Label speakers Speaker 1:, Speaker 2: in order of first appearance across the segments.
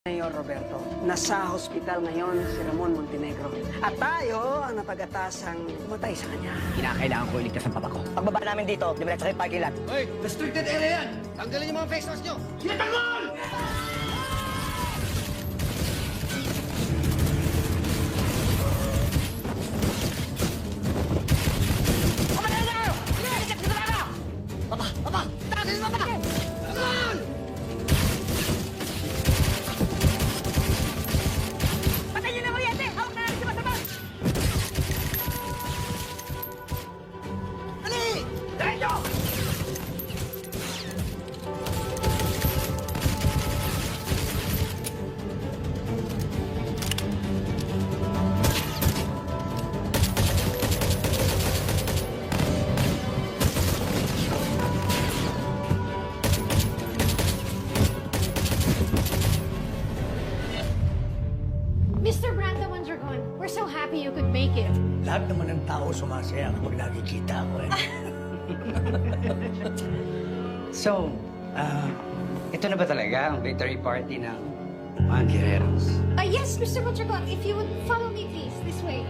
Speaker 1: Mayor Roberto, nasa hospital ngayon si Ramon Montenegro. At tayo ang napag-atasang pumatay sa kanya.
Speaker 2: Kinakailangan ko iligtas ang papa ko.
Speaker 3: Pagbaba namin dito, diretso kayo parking lot.
Speaker 4: Hoy, restricted area yan! Tanggalin yung mga face mask nyo! Sinatanggal!
Speaker 5: Mr. Brando Mondragon, we're so happy you could make it.
Speaker 6: Lahat naman ng tao sumasaya kapag nakikita ako eh.
Speaker 2: So, ito na ba talaga ang victory party ng mga Guerreros?
Speaker 5: Yes, Mr. Mondragon, if you would follow me, please, this way.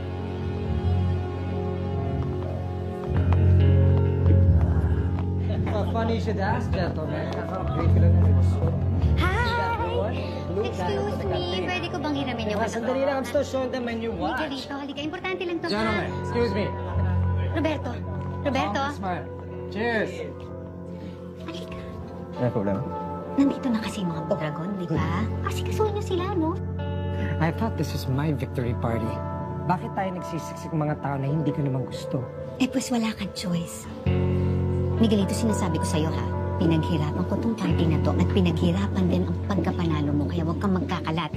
Speaker 7: Funny you should ask, gentlemen. Nakaka-upgrade ko lang ng gusto.
Speaker 8: Hi! Excuse me, pwede ko bang hiramin yung
Speaker 7: Sandali lang, I'm still showing them my new
Speaker 8: Halika
Speaker 7: watch.
Speaker 8: dito, halika. Importante lang to,
Speaker 7: Gentlemen,
Speaker 8: ha?
Speaker 7: excuse me.
Speaker 8: Roberto. Roberto?
Speaker 7: Smile. Cheers.
Speaker 8: Halika.
Speaker 7: Ano problema?
Speaker 8: Nandito na kasi yung mga dragon, di ba? Kasi kasuhin niyo sila, no?
Speaker 7: I thought this was my victory party. Bakit tayo nagsisiksik mga tao na hindi ko naman gusto?
Speaker 8: Eh, pues wala kang choice. Miguelito, sinasabi ko sa'yo, ha? Pinaghirapan ko tong party na to at pinaghirapan din ang pagkapanalo mo. Kaya huwag kang magkakalat.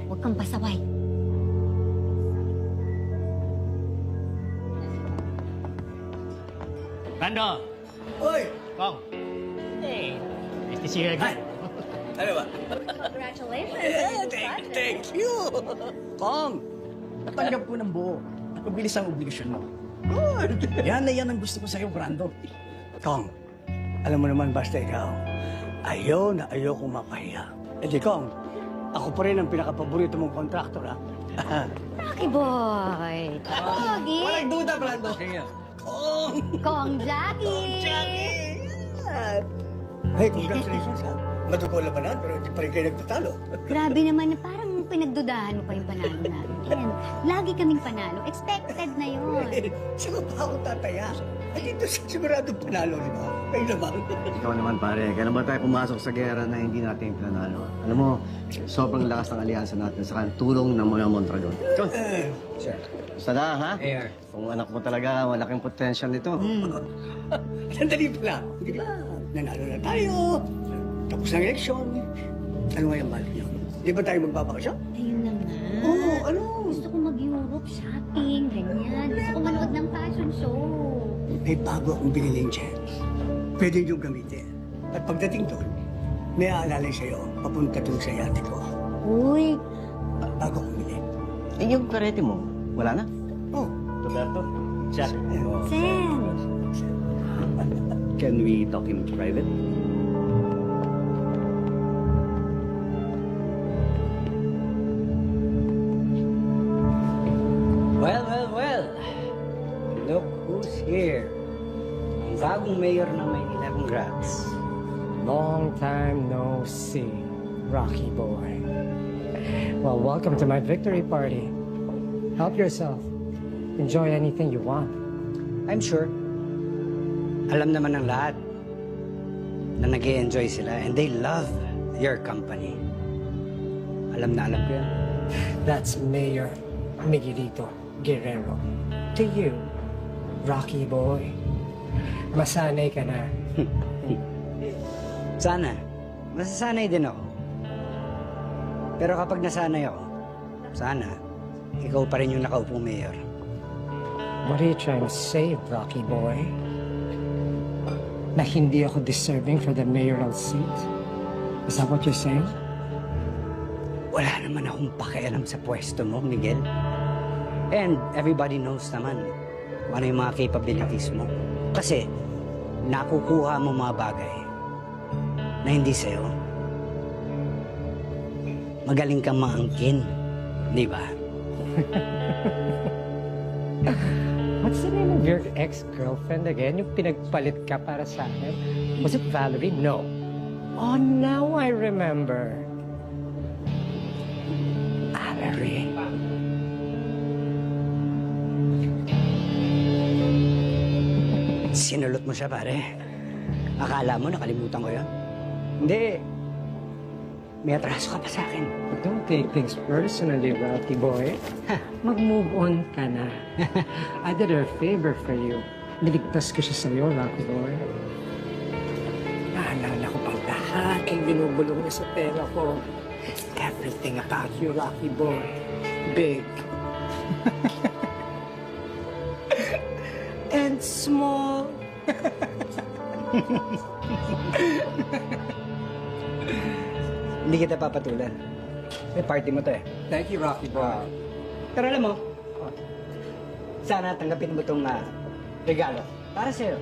Speaker 8: Huwag kang pasaway.
Speaker 4: Brando!
Speaker 6: Hoy!
Speaker 4: Kong! Hey! Nice to see you again.
Speaker 6: Ano ba?
Speaker 8: Congratulations!
Speaker 6: Thank you! Kong, natanggap ko ng buo. Napabilis ang obligasyon mo. Good! Yan na yan ang gusto ko sa'yo, Brando. Kong, alam mo naman basta ikaw, ayaw na ayaw kong mapahiya. E di Kong, ako pa rin ang pinakapaborito mong kontraktor, ha?
Speaker 8: Rocky boy! Pogi!
Speaker 6: Walang duda, Brando. Kong!
Speaker 8: Kong Jackie!
Speaker 6: Hey, congratulations, ha? Madugo labanan, pero hindi pa rin kayo nagtatalo.
Speaker 8: Grabe naman na parang pinagdudahan mo pa yung panalo natin. Lagi kaming panalo. Expected na yun.
Speaker 6: Saan pa ako tataya? Ay, dito sigurado panalo, di ba? Kayo naman.
Speaker 9: Ikaw naman pare, kaya naman tayo pumasok sa gera na hindi natin pinanalo. Alam mo, sobrang lakas ng alyansa natin sa tulong ng mga Mondragon. Sada, ha?
Speaker 2: Mayor.
Speaker 9: Kung anak mo talaga, malaking potential nito.
Speaker 6: Sandali pala. Di ba? Nanalo na tayo. Tapos ng eleksyon. Ano nga yung balik niyo? Di ba tayo magbabakasyon?
Speaker 8: Ayun na nga.
Speaker 6: Oo, ano?
Speaker 8: Gusto ko mag-Europe shopping, ganyan. Gusto ko manood ng fashion show.
Speaker 6: May bago akong biniling jet. Pwede niyong gamitin. At pagdating doon, may aalalay sa'yo papunta doon sa yate ko.
Speaker 8: Uy,
Speaker 6: Bago kong bili.
Speaker 9: Eh, yung karete mo, wala na?
Speaker 6: Oh,
Speaker 4: Roberto? Jack?
Speaker 8: Sen.
Speaker 9: Can we talk in private?
Speaker 2: Well. Look who's here. Ang bagong mayor ng Maynila. Congrats.
Speaker 7: Long time no see, Rocky boy. Well, welcome to my victory party. Help yourself. Enjoy anything you want.
Speaker 2: I'm sure. Alam naman ng lahat na nag-enjoy sila and they love your company. Alam na alam ko yan.
Speaker 7: That's Mayor Miguelito Guerrero. To you, Rocky boy. Masanay ka na.
Speaker 2: Sana. Masasanay din ako. Pero kapag nasanay ako, sana, ikaw pa rin yung nakaupong mayor.
Speaker 7: What are you trying to say, Rocky boy? Na hindi ako deserving for the mayoral seat? Is that what you're saying?
Speaker 2: Wala naman akong pakialam sa pwesto mo, Miguel. And everybody knows naman kung ano yung mga capabilities mo. Kasi nakukuha mo mga bagay na hindi sa'yo. magaling kang maangkin. Di ba?
Speaker 7: What's the name of your ex-girlfriend again? Yung pinagpalit ka para sa akin? Was it Valerie? No. Oh, now I remember. Valerie.
Speaker 2: Sinulot mo siya, pare. Akala mo nakalimutan ko yun? Hindi. May atraso ka pa sa akin.
Speaker 7: Don't take things personally, Rocky boy. Mag-move on ka na. I did her a favor for you. Niligtas ko siya sa'yo, Rocky boy. Naalala ko pa lahat ang binubulong niya sa pera ko. Everything about you, Rocky boy. Big. And small.
Speaker 2: Hindi kita papatulan. May party mo to eh.
Speaker 7: Thank you, Rocky boy.
Speaker 2: Pero alam mo, sana tanggapin mo itong regalo. Para sa'yo.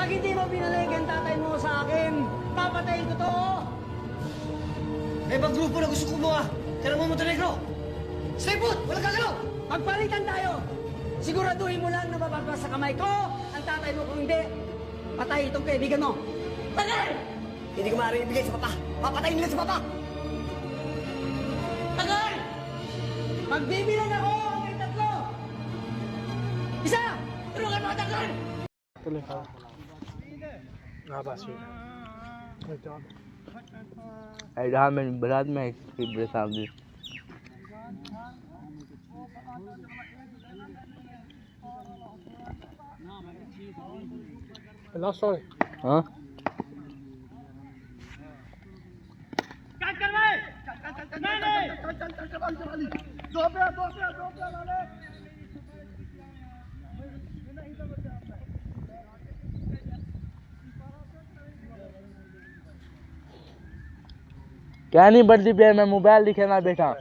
Speaker 1: Pag hindi mo binalik ang tatay mo sa akin, papatayin ko to!
Speaker 4: May ibang grupo na gusto kumuha. Kaya mo Montenegro. Stay put! Walang gagalaw!
Speaker 1: Magpalitan tayo! Siguraduhin mo lang na mababas sa kamay ko ang tatay mo. Kung hindi, patay itong kaibigan mo. Tagal!
Speaker 3: Hindi ko maaaring ibigay sa papa. Papatayin nila sa papa.
Speaker 1: Tagal! Magbibilang ako hanggang 3. Isa! Tulungan mo, tagal!
Speaker 10: में बारात में मेरे सामने हाँ क्या नहीं बदली पे मैं मोबाइल दिखे ना बैठा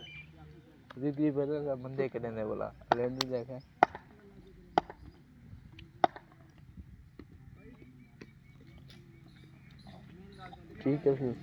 Speaker 10: दीदी बदल बंदे करने बोला लेंदी देखे ठीक है फिर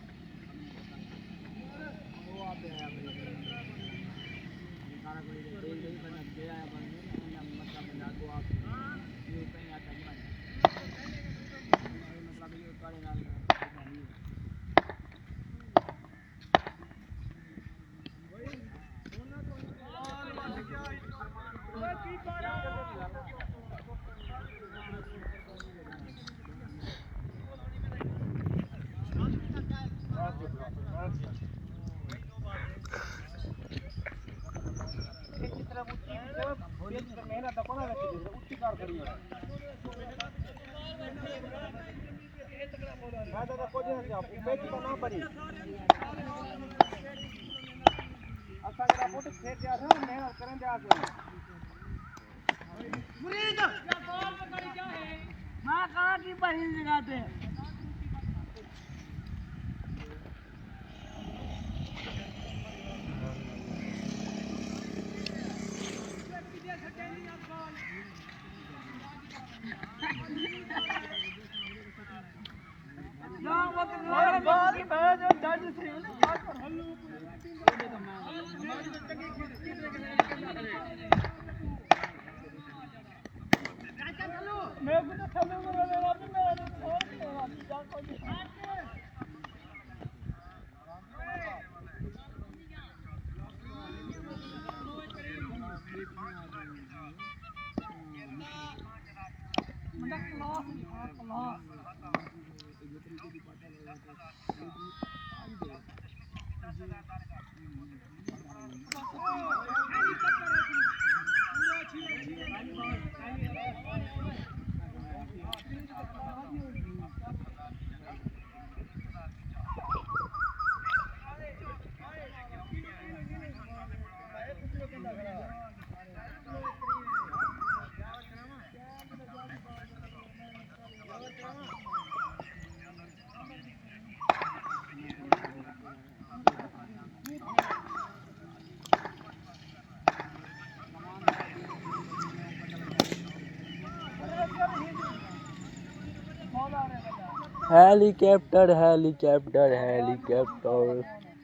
Speaker 10: हेलीकॉप्टर हेलीकॉप्टर हेलीकॉप्टर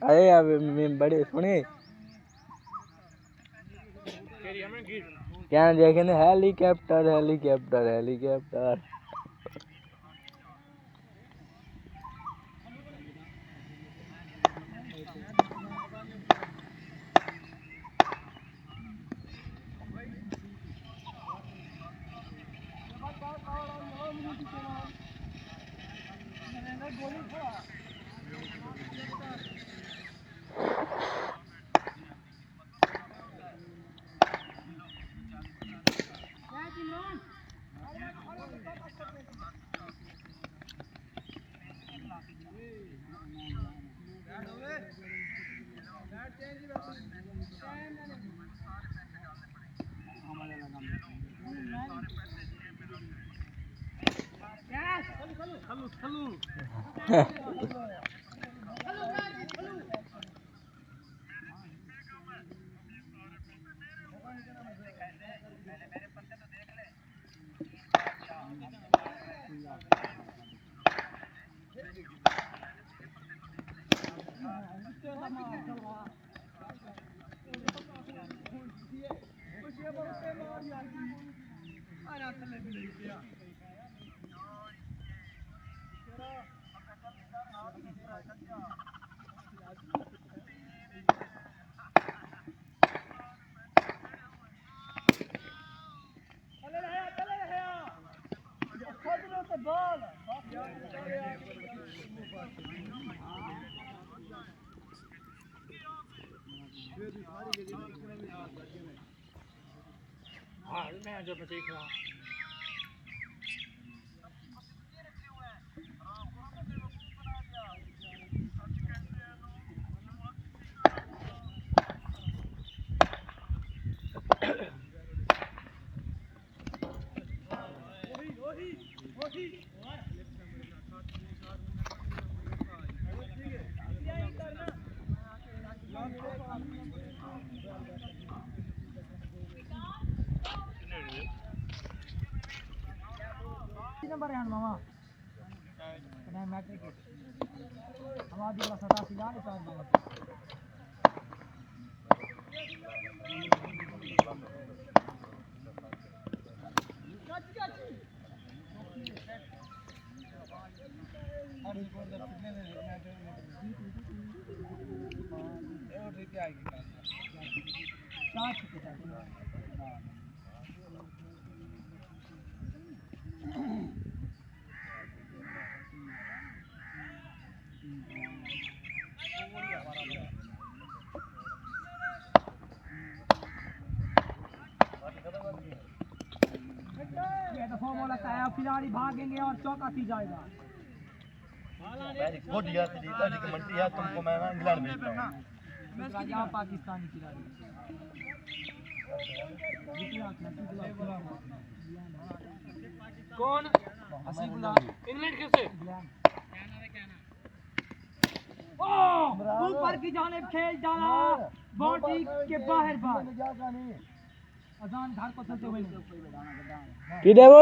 Speaker 10: अरे अब मैं बड़े सुने क्या देखे ना हेलीकॉप्टर हेलीकॉप्टर हेलीकॉप्टर हाँ मैं जो मैं देख रहा हूँ
Speaker 1: नंबर है मामा मैं मैट्रिक हमारी वाला सदा सिला ले चार खिलाड़ी भागेंगे और चौका सी जाएगा।
Speaker 4: गुड यार तेरी कमेंट्री है तुमको मैं ना इंग्लैंड भेजता हूं
Speaker 1: पाकिस्तानी खिलाड़ी
Speaker 10: कौन इंग्लैंड कैसे
Speaker 1: ऊपर की जानिब खेल डाला बाउंड्री के बाहर बार अजान घर को चलते हुए
Speaker 10: किधर वो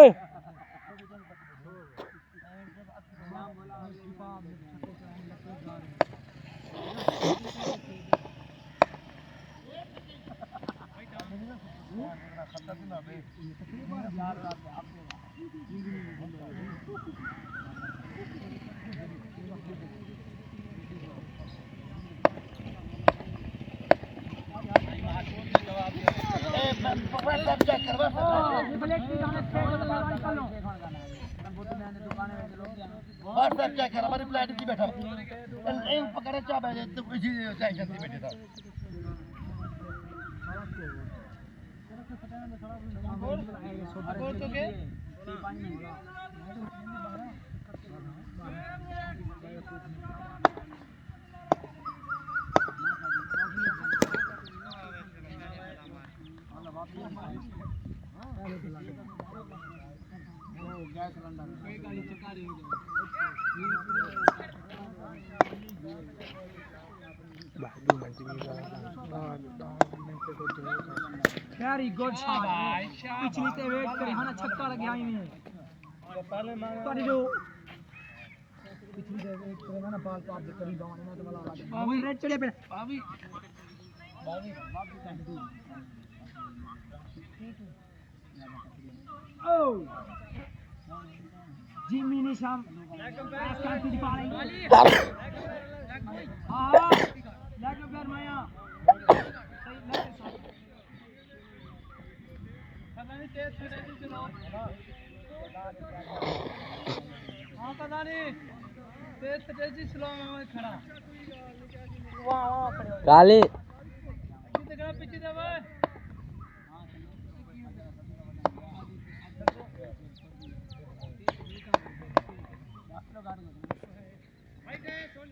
Speaker 4: व्हाट्सएप चेक कर हमारी फ्लाइट की बैठा इन पकड़े चा बैठे तो इसी टेंशन से बैठे था और तो के गैस सिलेंडर कोई गाड़ी चका रही हो वेरी गुड शॉट पिछली ते वेट करे हां छक्का लग गया में पहले मार जो पिछली ते वेट करे ना बॉल पास दे करी गांव में तो वाला बाबू रेड चढ़े पे बाबू ओ जिमी निशाम आसमान की दिखा रही हां लेग पैर माया सही लेग पता नहीं तेज से चलो हां पता नहीं तेज से स्लो में खड़ा वाह खड़े
Speaker 10: काली
Speaker 1: पीछे दबा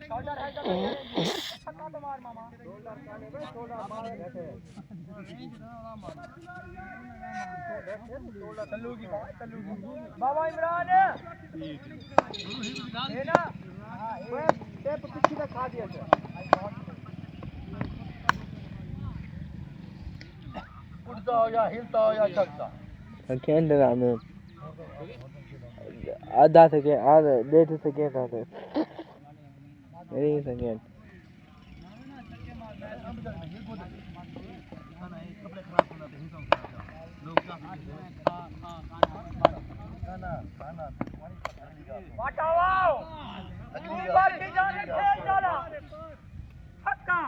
Speaker 1: शोल्डर है छक्का तो मार मामा शोल्डर काने बे शोल्डर मार बैठे तल्लूगी बाबा इमरान है ना हां टेप पीछे का खा दिया
Speaker 4: उड़ता हो या हिलता हो या चलता
Speaker 10: सेकंड राम आधा सेकंड आधा 1.5 सेकंड आते मेरी सेकंड
Speaker 1: वाओ अगली बार की जाने खेल डाला छक्का